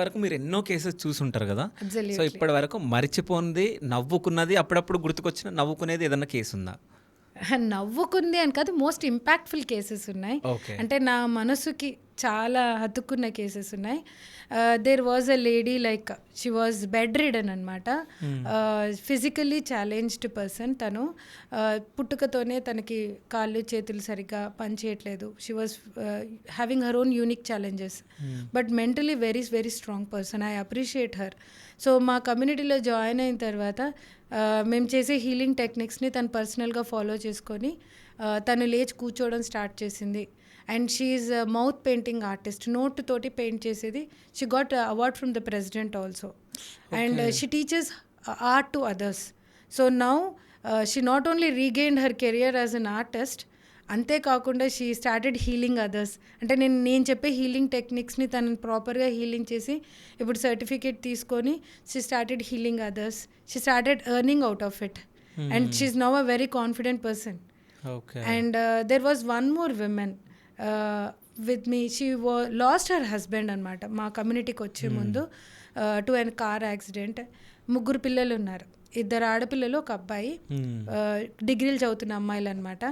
వరకు మీరు ఎన్నో కేసెస్ చూసుంటారు గదా! So, absolutely. ఇప్పటి వరకు మరిచిపోనిది, నవ్వుకున్నది, అప్పుడప్పుడు గుర్తుకొచ్చిన నవ్వుకునేది ఏదన్నా కేసుందా? నవ్వుకుంది అని కాదు, మోస్ట్ ఇంపాక్ట్ఫుల్ కేసెస్ ఉన్నాయి. ఓకే. అంటే నా మనసుకి చాలా హత్తుకున్న కేసెస్ ఉన్నాయి. There was a lady, like she was bedridden అనమాట. ఫిజికల్లీ ఛాలెంజ్డ్ పర్సన్ తను. పుట్టుకతోనే తనకి కాళ్ళు చేతులు సరిగ్గా పనిచేయట్లేదు. She was having her own unique challenges, but mentally very very strong person. I appreciate her. So మా కమ్యూనిటీలో జాయిన్ అయిన తర్వాత మేము చేసే హీలింగ్ టెక్నిక్స్ని తను పర్సనల్గా ఫాలో చేసుకొని తను లేచి కూర్చోవడం స్టార్ట్ చేసింది. And she mouth painting artist, నోట్ తోటి పెయింట్ చేసేది. She got award from the president also. And she teaches art to others. So now she not only regained her career as an artist, అంతేకాకుండా she started healing others. అంటే నేను చెప్పే healing టెక్నిక్స్ని తనని ప్రాపర్గా healing చేసి ఇప్పుడు certificate తీసుకొని she started healing others. She started earning out of it. And she is now a very confident person. Okay. And there was one more women with me. She lost her husband అనమాట మా కమ్యూనిటీకి వచ్చే ముందు to an car accident. 3 పిల్లలు ఉన్నారు, 2 ఆడపిల్లలు, 1 అబ్బాయి. డిగ్రీలు చదువుతున్న అమ్మాయిలు అనమాట.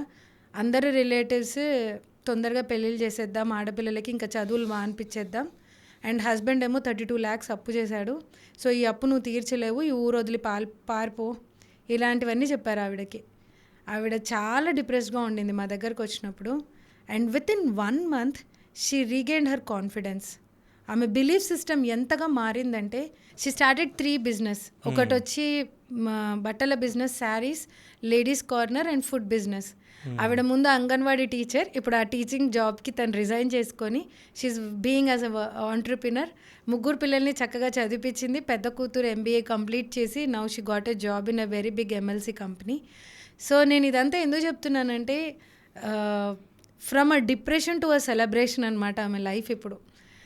అందరు రిలేటివ్స్ తొందరగా పెళ్ళిళ్ళు చేసేద్దాం, ఆడపిల్లలకి ఇంకా చదువులు మానిపించేద్దాం. అండ్ హస్బెండ్ ఏమో 32 lakhs అప్పు చేశాడు. సో ఈ అప్పు నువ్వు తీర్చలేవు, ఈ ఊరు వదిలి పారిపో, ఇలాంటివన్నీ చెప్పారు ఆవిడకి. ఆవిడ చాలా డిప్రెస్డ్గా ఉండింది మా దగ్గరకు వచ్చినప్పుడు. And with in 1 month she regained her confidence. ఆమె బిలీఫ్ సిస్టమ్ ఎంతగా మారిందంటే షీ స్టార్టెడ్ 3 business. ఒకటి వచ్చి బట్టల business, saris, ladies corner and food business. ఆవిడ ముందు అంగన్వాడీ టీచర్, ఇప్పుడు ఆ టీచింగ్ జాబ్కి తను రిజైన్ చేసుకొని she being as a entrepreneur. 3 పిల్లల్ని చక్కగా చదివిపించింది. పెద్ద కూతురు MBA కంప్లీట్ చేసి now she got a job in a very big MLC company. So నేను ఇదంతా ఎందుకు చెప్తున్నానంటే from a depression to a celebration అనమాట ఆమె లైఫ్ ఇప్పుడు.